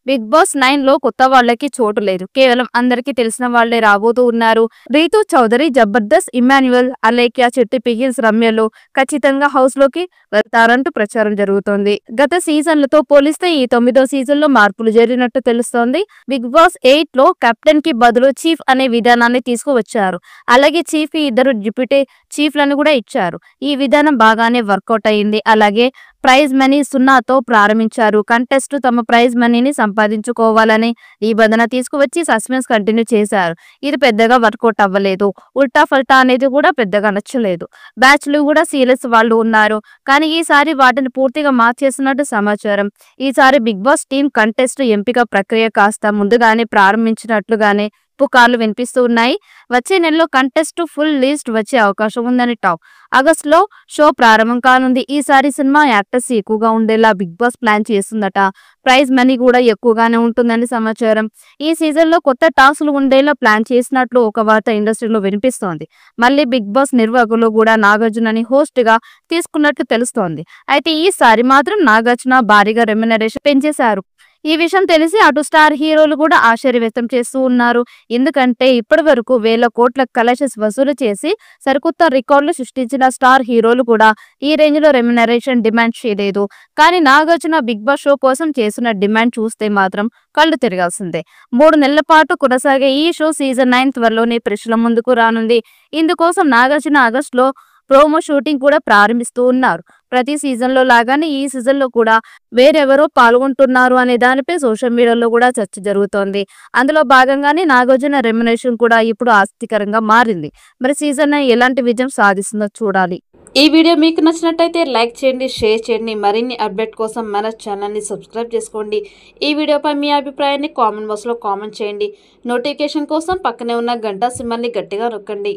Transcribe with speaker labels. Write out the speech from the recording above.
Speaker 1: Big boss 9 లో కొత్త వాళ్ళకి చోటు లేదు. కేవలం అందరికీ తెలిసిన వాళ్లే రాబోతూ ఉన్నారు. రీతు చౌదరి, జబర్దస్త్, ఇమాన్యుయల్, అలేఖ్య, చెట్టి పిగిల్స్, రమ్యలు ఖచ్చితంగా హౌస్ లోకి వెళ్తారంటూ ప్రచారం జరుగుతోంది. గత సీజన్లతో పోలిస్తే ఈ 9వ సీజన్ లో మార్పులు జరిగినట్టు తెలుస్తోంది. బిగ్ బాస్ 8 లో కెప్టెన్ కి బదులు చీఫ్ అనే విధానాన్ని తీసుకువచ్చారు. అలాగే చీఫ్ కి 2 డిప్యూటీ చీఫ్లను కూడా ఇచ్చారు. ఈ విధానం బాగానే వర్కౌట్ అయింది. అలాగే ప్రైజ్ మనీ 0తో ప్రారంభించారు. కంటెస్ట్ తమ ప్రైజ్ మనీని సంపాదించుకోవాలని నిబంధన తీసుకువచ్చి సస్పెన్స్ కంటిన్యూ చేశారు. ఇది పెద్దగా వర్కౌట్ అవ్వలేదు. ఉల్టా ఫల్టా అనేది కూడా పెద్దగా నచ్చలేదు. బ్యాచ్లు కూడా సీరియస్ వాళ్ళు ఉన్నారు. కానీ ఈసారి వాటిని పూర్తిగా మార్చేసినట్టు సమాచారం. ఈసారి బిగ్ బాస్ టీం కంటెస్ట్ ఎంపిక ప్రక్రియ కాస్త ముందుగానే ప్రారంభించినట్లుగానే పుకార్లు వినిపిస్తూ ఉన్నాయి. వచ్చే నెలలో కంటెస్ట్ ఫుల్ లిస్ట్ వచ్చే అవకాశం ఉందని టాక్. ఆగస్టులో షో ప్రారంభం కానుంది. ఈసారి సినిమా యాక్టర్స్ ఎక్కువగా ఉండేలా బిగ్ బాస్ ప్లాన్ చేస్తుందట. ప్రైజ్ మనీ కూడా ఎక్కువగానే ఉంటుందని సమాచారం. ఈ సీజన్ లో కొత్త టాస్క్లు ఉండేలా ప్లాన్ చేసినట్లు ఒక వార్త ఇండస్ట్రీలో వినిపిస్తోంది. మళ్ళీ బిగ్ బాస్ నిర్వాహకులు కూడా నాగార్జునని హోస్ట్ గా తీసుకున్నట్లు తెలుస్తోంది. అయితే ఈసారి మాత్రం నాగార్జున భారీగా రెమ్యునరేషన్ పెంచేశారు. ఈ విషయం తెలిసి అటు స్టార్ హీరోలు కూడా ఆశ్చర్య వ్యక్తం చేస్తూ ఉన్నారు. ఎందుకంటే ఇప్పటి వరకు వేల కోట్ల కలెక్షన్స్ వసూలు చేసి సరికొత్త రికార్డులు సృష్టించిన స్టార్ హీరోలు కూడా ఈ రేంజ్ లో రెమ్యునరేషన్ డిమాండ్ చేయలేదు. కానీ నాగార్జున బిగ్ బాస్ షో కోసం చేసిన డిమాండ్ చూస్తే మాత్రం కళ్ళు తిరగాల్సిందే. 3 నెలల పాటు కొనసాగే ఈ షో సీజన్ 9 త్వరలోనే ప్రేక్షకుల ముందుకు రానుంది. ఇందుకోసం నాగార్జున ఆగస్టులో ప్రోమో షూటింగ్ కూడా ప్రారంభిస్తూ ఉన్నారు. ప్రతి సీజన్ లో లాగానే ఈ సీజన్ లో కూడా వేరెవరో పాల్గొంటున్నారు అనే దానిపై సోషల్ మీడియాలో కూడా చర్చ జరుగుతోంది. అందులో భాగంగానే నాగార్జున రెమ్యునరేషన్ కూడా ఇప్పుడు ఆసక్తికరంగా మారింది. మరి సీజన్ 9 ఎలాంటి విజయం సాధిస్తుందో చూడాలి.
Speaker 2: ఈ వీడియో మీకు నచ్చినట్టయితే లైక్ చేయండి, షేర్ చేయండి. మరిన్ని అప్డేట్ కోసం మన ఛానల్ని సబ్స్క్రైబ్ చేసుకోండి. ఈ వీడియోపై మీ అభిప్రాయాన్ని కామెంట్ బాక్స్లో కామెంట్ చేయండి. నోటిఫికేషన్ కోసం పక్కనే ఉన్న గంట సింబల్ని గట్టిగా నొక్కండి.